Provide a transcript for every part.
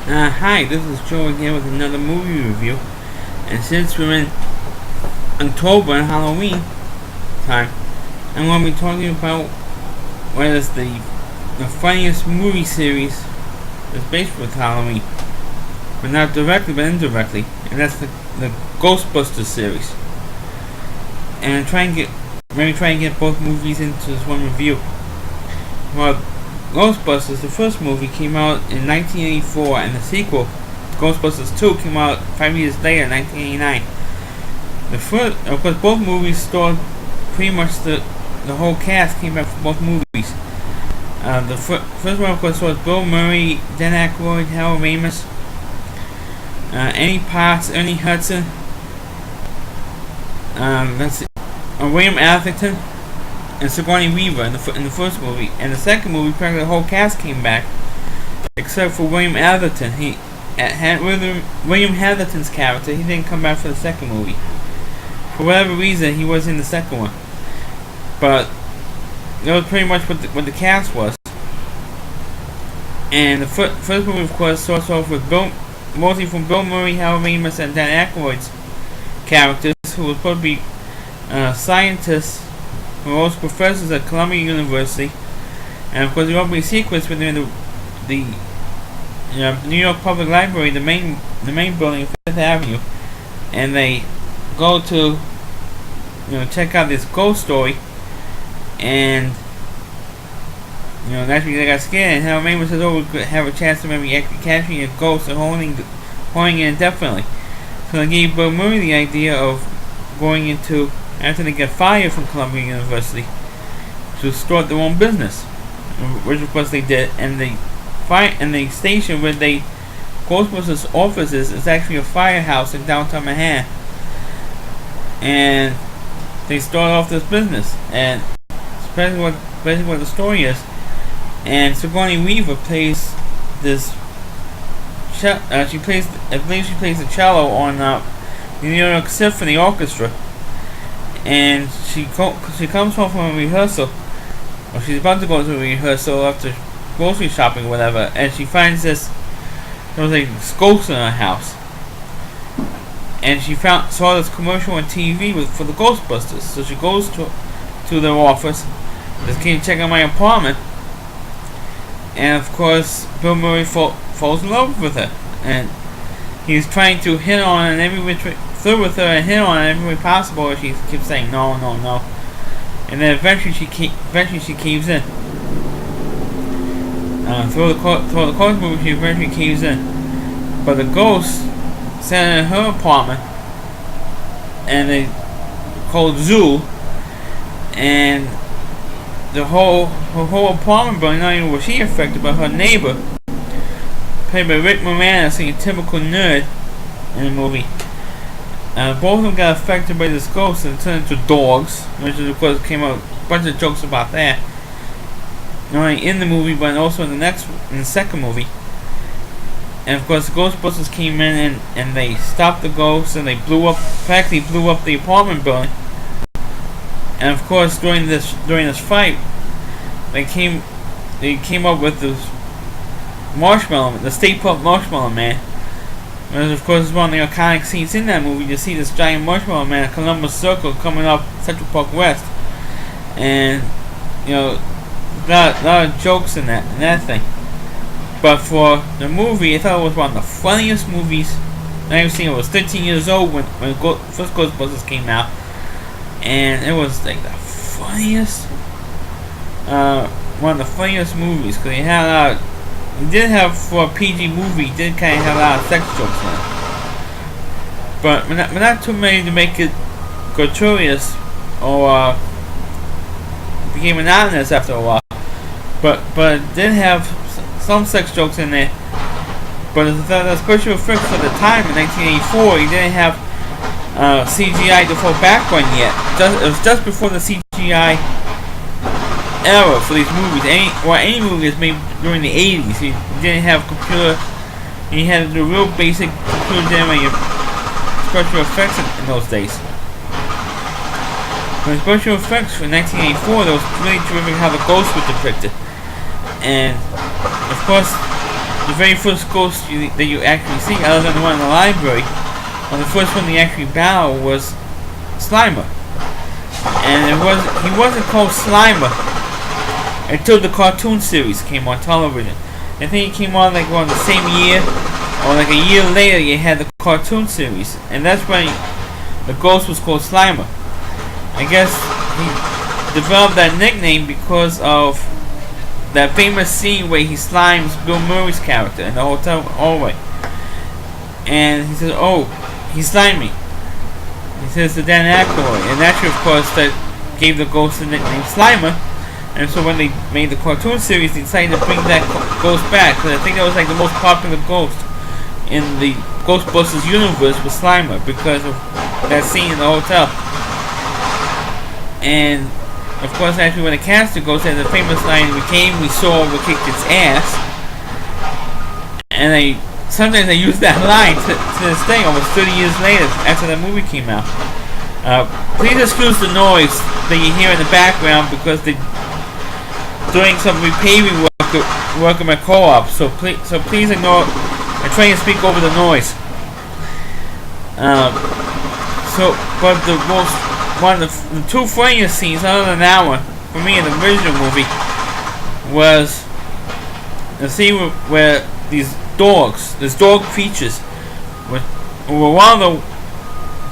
Hi, this is Joe again with another movie review. And since we're in October and Halloween time, I'm going to be talking about what is the funniest movie series that's based with Halloween. But not directly, but indirectly. And that's the Ghostbusters series. And maybe try and get both movies into this one review. Well, Ghostbusters, the first movie, came out in 1984, and the sequel, Ghostbusters 2, came out 5 years later in 1989. Of course, both movies starred pretty much the whole cast came back from both movies. The first one, of course, was Bill Murray, Dan Aykroyd, Harold Ramis, Annie Potts, Ernie Hudson, William Atherton, and Sigourney Weaver in the first movie. And the second movie, practically the whole cast came back, except for William Atherton. William Atherton's character, he didn't come back for the second movie. For whatever reason, he was in the second one. But that was pretty much what the cast was. And the first movie, of course, starts off with mostly from Bill Murray, Harold Ramis, and Dan Aykroyd's characters, who were supposed to be scientists who were also professors at Columbia University. And of course, the opening sequence within the New York Public Library, the main building of Fifth Avenue, and they go to check out this ghost story, and naturally they got scared, and Harold Ramis says, "Oh, we could have a chance to maybe actually catching a ghost and holding it indefinitely." So they gave Bill Murray the idea of going into, after they get fired from Columbia University, to start their own business, which of course they did. And the station where the Ghostbusters offices is actually a firehouse in downtown Manhattan, and they start off this business. And basically what the story is. And Sigourney Weaver plays this. I believe she plays the cello on the New York Symphony Orchestra. And she comes home from a rehearsal, or she's about to go to a rehearsal after grocery shopping or whatever, and she finds there was a ghost in her house. And she saw this commercial on TV for the Ghostbusters. So she goes to their office. Just came check out my apartment, and of course Bill Murray falls in love with her, and he's trying to hit on her in every which way, flirt with her and hit on her in every way possible. And she keeps saying no, and then eventually she caves in. Through the course movie, she eventually caves in, but the ghost sat in her apartment, and they called Zoo, and her whole apartment building, not even was she affected, but her neighbor, played by Rick Moranis, a typical nerd in the movie. Both of them got affected by this ghost and turned into dogs, which of course came out a bunch of jokes about that. Not only in the movie, but also in the second movie. And of course, the Ghostbusters came in and they stopped the ghosts, and they practically blew up the apartment building. And of course, during this fight, they came up with this marshmallow, the Stay Puft Marshmallow Man. And of course, it's one of the iconic scenes in that movie. You see this giant marshmallow man at Columbus Circle coming up Central Park West, and a lot of jokes in that thing. But for the movie, I thought it was one of the funniest movies I ever seen. I was 13 years old when first Ghostbusters came out, and it was like the funniest, one of the funniest movies, because it did have, for a PG movie, it did kind of have a lot of sex jokes in it, but not too many to make it gratuitous or became monotonous after a while. But it did have some sex jokes in there. But the special effects for the time in 1984, you didn't have CGI to fall back on yet. It was just before the CGI era for these movies. Any movie is made during the 80s. You didn't have computer. You had the real basic computer generated special effects in those days. But special effects for 1984, that was really terrific how the ghosts were depicted. And of course, the very first ghost that you actually see, other than the one in the library, well, the first one they actually battled was Slimer. And he wasn't called Slimer until the cartoon series came on television. I think it came on like on the same year, or like a year later you had the cartoon series. And that's when the ghost was called Slimer. I guess he developed that nickname because of that famous scene where he slimes Bill Murray's character in the hotel hallway. And he says, "Oh, he slimed me." He says to Dan Aykroyd, and that's of course that gave the ghost the nickname Slimer. And so when they made the cartoon series, they decided to bring that ghost back, because I think that was like the most popular ghost in the Ghostbusters universe was Slimer, because of that scene in the hotel. And of course, actually, when the cast goes, there's a famous line: "We came, we saw, we kicked its ass." And sometimes they use that line to this day, almost 30 years later, after that movie came out. Please excuse the noise that you hear in the background, because they're doing some repaving work in my co-op. So please ignore. I'm trying to speak over the noise. But one of the two funniest scenes, other than that one, for me in the original movie, was the scene where these dog creatures, were one of them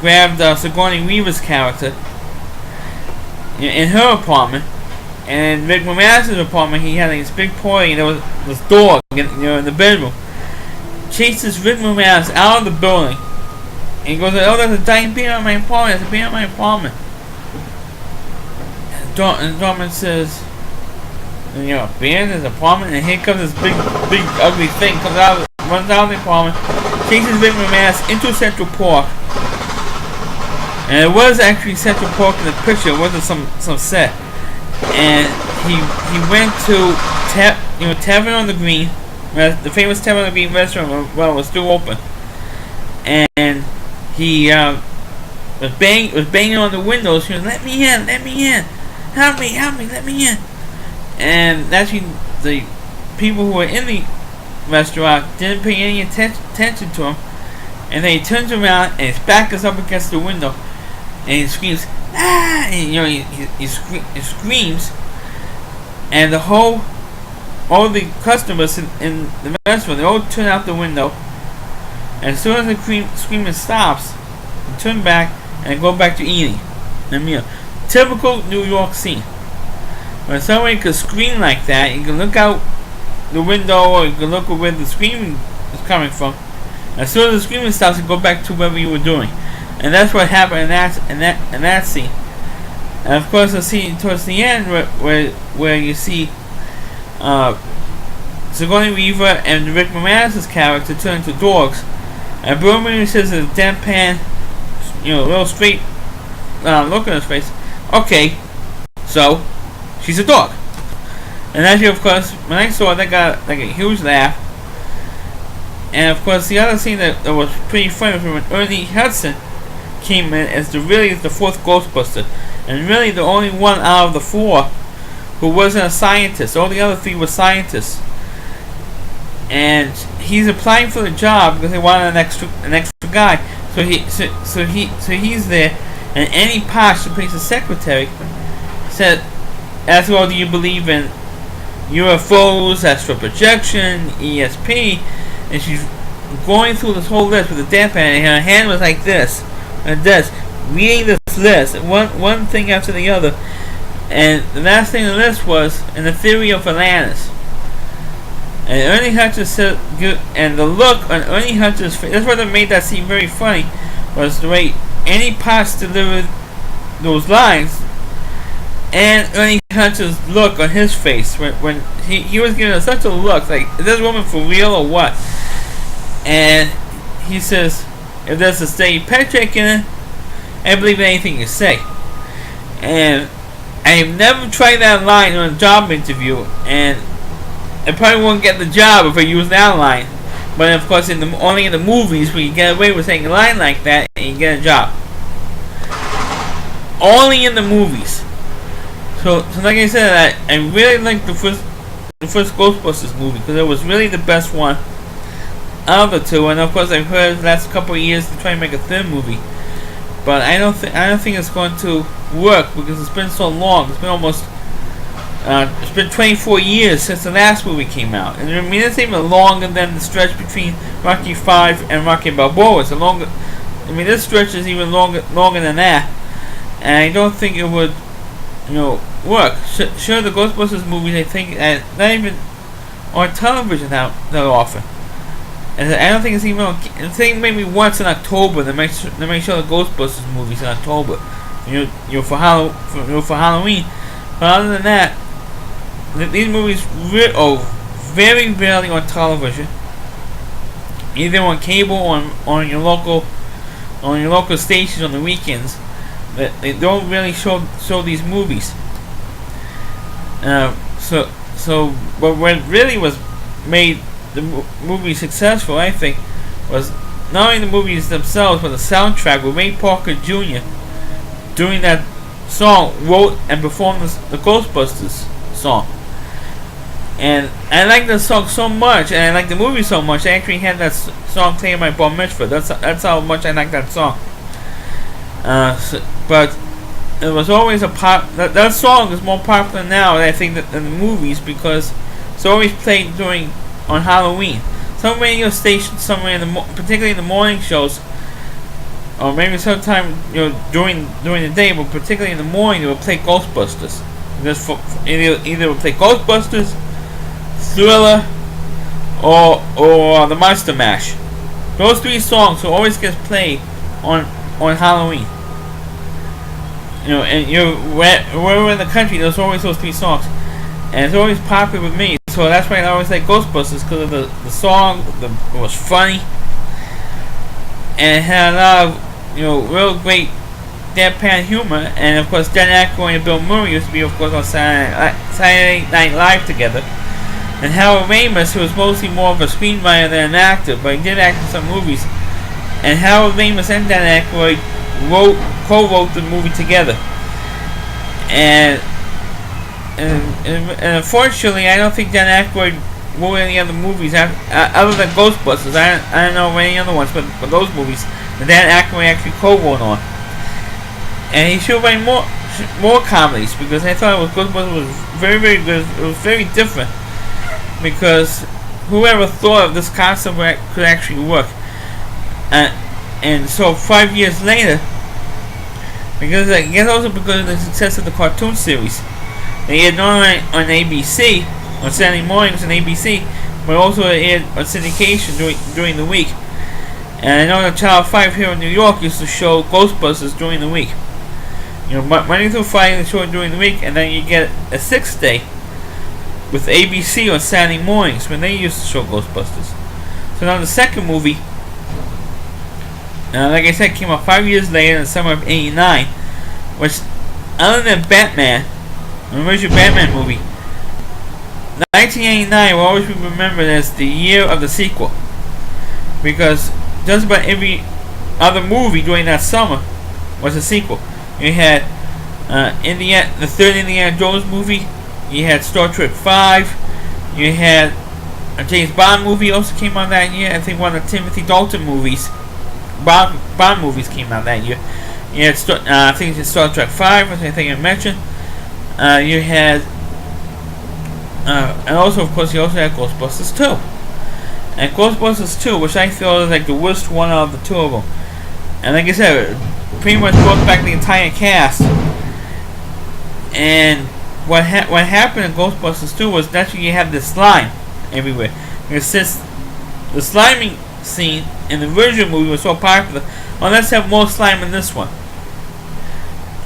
grabbed Sigourney Weaver's character in her apartment, and in Rick Moranis' apartment he had this big party, and there was this dog in the bedroom. Chases Rick Moranis out of the building. And he goes, "Oh, there's a giant bear on my apartment. There's a bear on my apartment." And Dorman says, "A bear in his apartment?" And here comes this big, ugly thing. Runs out of the apartment, chases Rick Moranis into Central Park. And it was actually Central Park in the picture. It wasn't some set. And he went to Tavern on the Green, the famous Tavern on the Green restaurant. Well, it was still open. And he was banging on the windows. He was, "Let me in, help me, let me in." And actually, the people who were in the restaurant didn't pay any attention to him. And then he turns around and his back is up against the window, and he screams, "Ah!" And he screams, and all the customers in the restaurant, they all turn out the window. And as soon as the screaming stops, they turn back and go back to eating the meal. Typical New York scene. When somebody could scream like that, you can look out the window, or you can look where the screaming is coming from. As soon as the screaming stops, you go back to whatever you were doing. And that's what happened in that scene. And of course, the scene towards the end where you see Sigourney Weaver and Rick Moranis' character turn into dogs. And Bill Murray says with a deadpan, little straight look on his face, "Okay, so she's a dog." And actually, of course, when I saw it, I got like a huge laugh. And of course, the other scene that was pretty funny was when Ernie Hudson came in as the fourth Ghostbuster, and really the only one out of the four who wasn't a scientist. All the other three were scientists. And he's applying for the job because they wanted an extra guy. So he's there, and Annie Potts, who plays the secretary, said, "Asked, well, do you believe in UFOs, astral projection, ESP?" And she's going through this whole list with a deadpan, and her hand was like this, and this, reading this list, one thing after the other. And the last thing on the list was in the theory of Atlantis. And Ernie Hudson said, and the look on Ernie Hudson's face, that's what made that scene very funny, was the way Annie Potts delivered those lines, and Ernie Hudson's look on his face when he was giving us such a look, like, is this woman for real or what? And he says, "If there's a steady paycheck in it, I believe in anything you say." And I have never tried that line on a job interview, and I probably won't get the job if I use that line. But of course, only in the movies where you get away with saying a line like that and you get a job. Only in the movies. So like I said, I really like the first Ghostbusters movie because it was really the best one out of the two. And of course, I've heard the last couple of years to try and make a third movie, but I don't think it's going to work because it's been so long. It's been almost it's been 24 years since the last movie came out, and I mean it's even longer than the stretch between Rocky 5 and Rocky Balboa. It's a longer. I mean, this stretch is even longer than that, and I don't think it would, work. Sure, the Ghostbusters movies, I think, not even on television that often. And I don't think it's even on. I think maybe once in October they make show the Ghostbusters movies in October. For Halloween. But other than that, these movies very rarely on television, either on cable or on your local stations on the weekends. That they don't really show these movies. But what really was made the movie successful, I think, was not only the movies themselves, but the soundtrack with Ray Parker Jr. doing that song, wrote and performed the Ghostbusters song. And I like the song so much, and I like the movie so much, I actually had that song playing my bar mitzvah. That's how much I like that song. But it was always that song is more popular now, I think, than the movies, because it's always played on Halloween. Some radio stations somewhere particularly in the morning shows, or maybe sometime during the day, but particularly in the morning, they will play Ghostbusters. Either will play Ghostbusters, Thriller, or the Monster Mash. Those three songs will always get played on Halloween. And wherever in the country, there's always those three songs, and it's always popular with me. So that's why I always like Ghostbusters, because of the song. It was funny, and it had a lot of real great deadpan humor. And of course, Dan Aykroyd and Bill Murray used to be, of course, on Saturday Night Live together. And Harold Ramis, who was mostly more of a screenwriter than an actor, but he did act in some movies. And Harold Ramis and Dan Aykroyd co-wrote the movie together. And unfortunately, I don't think Dan Aykroyd wrote any other movies other than Ghostbusters. I don't know any other ones, but those movies that Dan Aykroyd actually co-wrote on. And he should write more comedies, because I thought Ghostbusters was very, very good. It was very different, because whoever thought of this concept could actually work. And so 5 years later, because I guess also because of the success of the cartoon series, they aired not only on ABC, on Saturday mornings on ABC, but also aired on syndication during the week. And I know that Channel 5 here in New York used to show Ghostbusters during the week. Monday through Friday they show it during the week, and then you get a sixth day with ABC on Saturday mornings when they used to show Ghostbusters. So now the second movie, like I said, came out 5 years later in the summer of '89, which, other than Batman, the original Batman movie, 1989 will always be remembered as the year of the sequel, because just about every other movie during that summer was a sequel. You had the third Indiana Jones movie. You had Star Trek 5. You had a James Bond movie also came out that year. I think one of the Timothy Dalton movies, Bond movies, came out that year. You had I think it's Star Trek 5, which I think I mentioned. You had and also, of course, you also had Ghostbusters 2. And Ghostbusters 2, which I feel is like the worst one out of the two of them. And like I said, pretty much brought back the entire cast. And what happened in Ghostbusters 2 was naturally you have this slime everywhere. Because since the sliming scene in the original movie was so popular, well, let's have more slime in this one.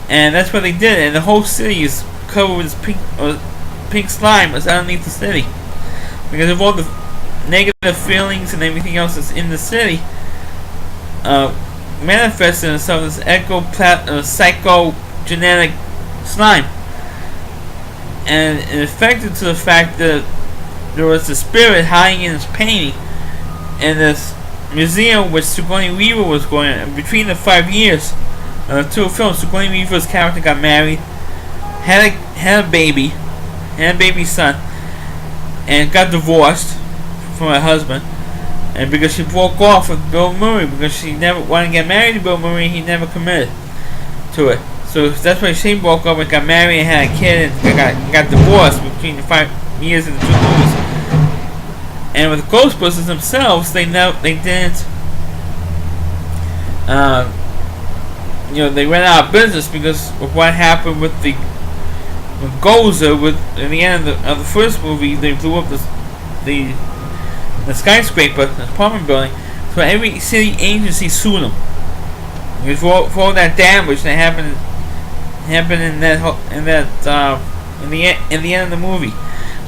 And that's what they did. And the whole city is covered with this pink slime that's underneath the city. Because of all the negative feelings and everything else that's in the city, manifested itself as psychogenetic slime. And it affected to the fact that there was a spirit hiding in this painting in this museum which Sigourney Weaver was going in. Between the 5 years of the two films, Sigourney Weaver's character got married, had a baby son, and got divorced from her husband, and because she broke off with Bill Murray because she never wanted to get married to Bill Murray, he never committed to it. So that's why she broke up and got married and had a kid and got divorced between the 5 years of the 2 movies. And with Ghostbusters themselves, they didn't. They went out of business because of what happened with Gozer. In the end of the first movie, they blew up the skyscraper, the apartment building. So every city agency sued them for all that damage that happened in the end of the movie.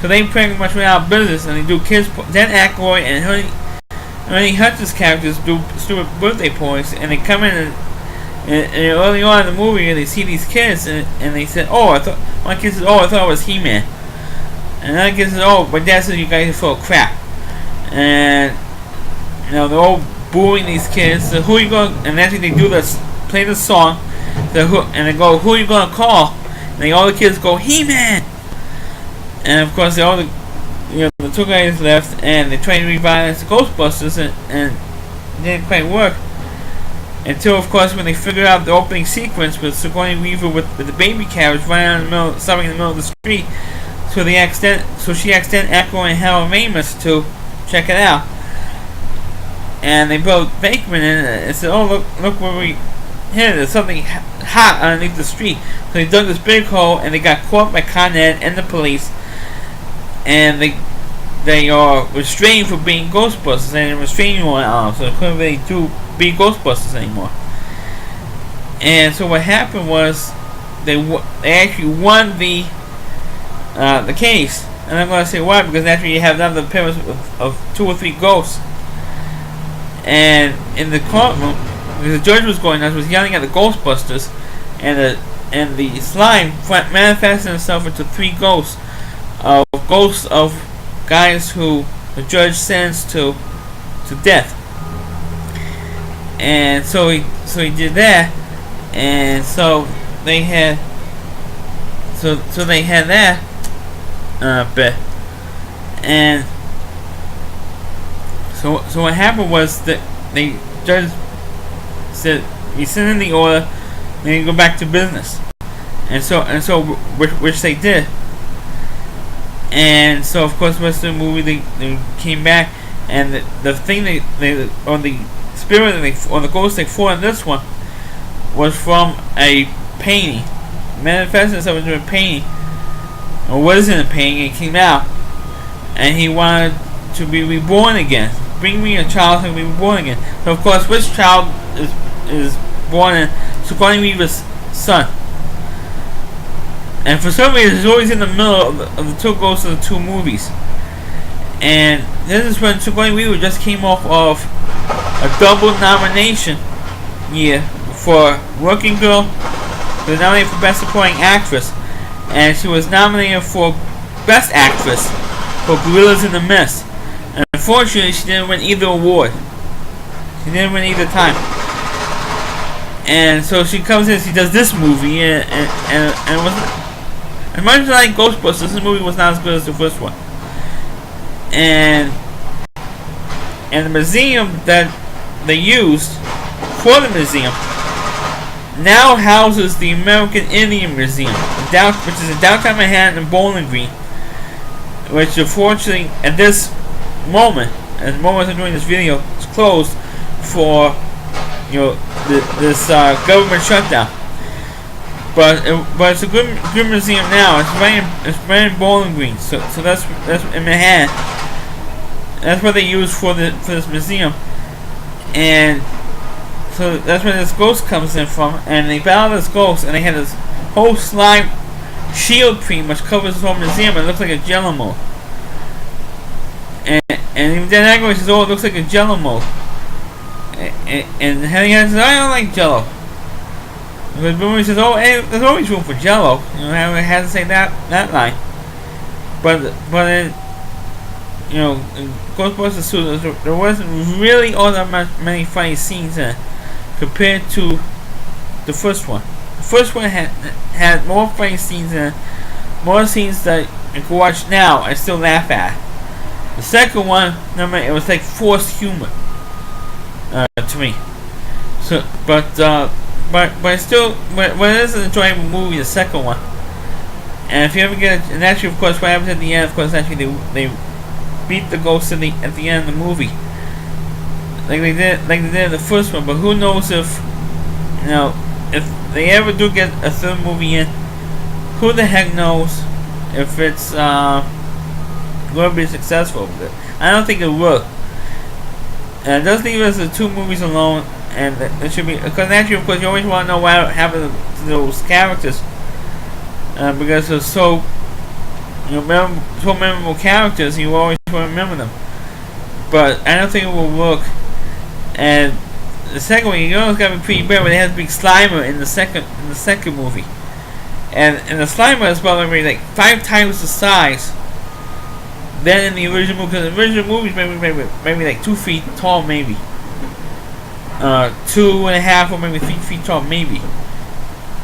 So they pretty much went out of business, and they do kids. Dan Aykroyd and Ernie Hudgens characters do stupid birthday parties, and they come in and early on in the movie, and they see these kids, and they said, "Oh, my kid says, I thought it was He-Man," and another kid says, "Oh, my dad says you guys are full of crap," and they're all booing these kids. So who are you going? And actually, they do this, play the song, and they go, "Who are you going to call?" And all the kids go, "He-Man." And of course, the 2 guys left, and they tried to revitalize the Ghostbusters, and it didn't quite work. Until, of course, when they figured out the opening sequence with Sigourney Weaver with the baby carriage running stopping in the middle of the street, so she accidentally echoing Harold Ramis to check it out. And they brought Bakeman in and said, "Oh, look where we hit. There's something hot underneath the street." So they dug this big hole, and they got caught by Con Ed and the police. And they are restrained for being Ghostbusters, and restraining order, so they couldn't really be Ghostbusters anymore. And so what happened was they actually won the case, and I'm going to say why, because actually you have another appearance of 2 or 3 ghosts. And in the courtroom, because the judge was going nuts, was yelling at the Ghostbusters, and the slime manifested itself into 3 ghosts of guys who the judge sentenced to death. And so he did that, and so they had that bit. And so what happened was that the judge said he sent in the order, then you go back to business, and so which they did. And so, of course, the rest of the movie, they came back, and the thing the spirit or the ghost they fought in this one was from a painting. Manifested itself into a painting, or wasn't a painting. It came out, and he wanted to be reborn again. Bring me a child who will be reborn again. So, of course, which child is born in Sigourney Weaver's son? And for some reason, it's always in the middle of the 2 ghosts of the 2 movies. And this is when Sigourney Weaver just came off of a double nomination year for Working Girl. She was nominated for Best Supporting Actress, and she was nominated for Best Actress for Gorillas in the Mist. And unfortunately, she didn't win either award. She didn't win either time. And so she comes in, she does this movie, and it wasn't. And much like Ghostbusters, this movie was not as good as the first one. And the museum that they used for the museum now houses the American Indian Museum, which is in downtown Manhattan and Bowling Green, which unfortunately at this moment, at the moment I'm doing this video, is closed for this government shutdown. But it's a good museum now. It's right in Bowling Green, so that's in Manhattan. That's what they use for this museum, and so that's where this ghost comes in from. And they battle this ghost, and they had this whole slime shield cream which covers the whole museum. And it looks like a Jello mold. And even Dan Aykroyd says, "Oh, it looks like a Jello mold." And Henry says, "I don't like Jello." But Boomer says, "Oh, hey, there's always room for Jello." It has to say that line. But in Ghostbusters 2, there wasn't really all that many funny scenes in it compared to the first one. The first one had more funny scenes in it, more scenes that you can watch now and still laugh at. The second one, it was like forced humor to me. So, but still, but it is an enjoyable movie. The second one, and if you ever get and actually, of course, what happens at the end, of course, actually they beat the ghost at the end of the movie, like they did in the first one. But who knows if if they ever do get a third movie in, who the heck knows if it's going to be successful. I don't think it will. And it does leave us the two movies alone, and it should be, because actually, of course, you always want to know what happened to those characters, because they're so memorable characters. You always want to remember them. But I don't think it will work. And the second one, you know, it's gotta be pretty bad. But they had Big Slimer in the second movie, and the Slimer is probably like 5 times the size than in the original movie. Because the original movie is maybe like 2 feet tall, maybe 2.5 or maybe 3 feet tall, maybe.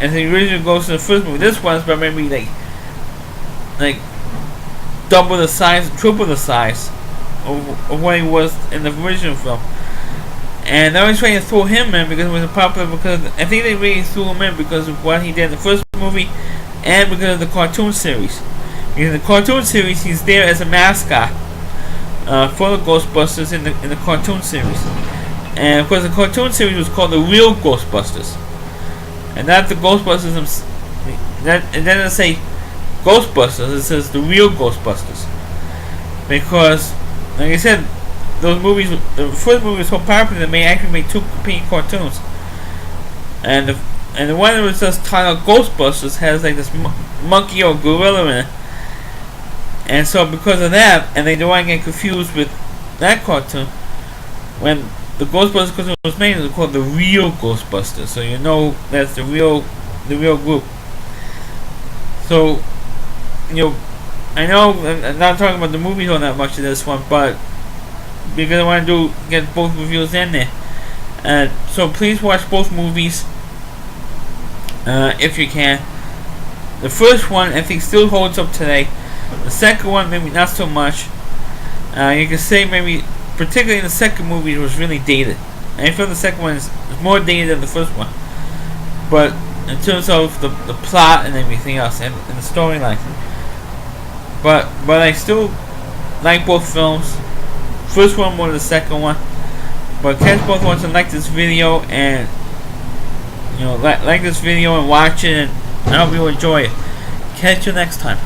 And the original goes to the first movie. This one's but maybe like double the size, triple the size of what he was in the original film. And they always trying to throw him in because it was popular. Because I think they really threw him in because of what he did in the first movie, and because of the cartoon series. In the cartoon series, he's there as a mascot for the Ghostbusters in the cartoon series. And of course, the cartoon series was called the Real Ghostbusters, and not the Ghostbusters. It doesn't say Ghostbusters; it says the Real Ghostbusters. Because, like I said, those movies, the first movie was so popular that they actually made 2 competing cartoons, and the one that was just titled Ghostbusters has like this monkey or gorilla in it, and so because of that, and they don't want to get confused with that cartoon, when the Ghostbusters cartoon was made, it was called the Real Ghostbusters, so you know that's the real group. So, I know I'm not talking about the movies all that much in this one, but because I want to get both reviews in there. So please watch both movies if you can. The first one I think still holds up today. The second one maybe not so much. You can say maybe, particularly in the second movie, it was really dated. I feel the second one is more dated than the first one. But in terms of the plot and everything else and the storyline. But I still like both films. First one more than the second one. But catch both ones and like this video, and like this video and watch it, and I hope you enjoy it. Catch you next time.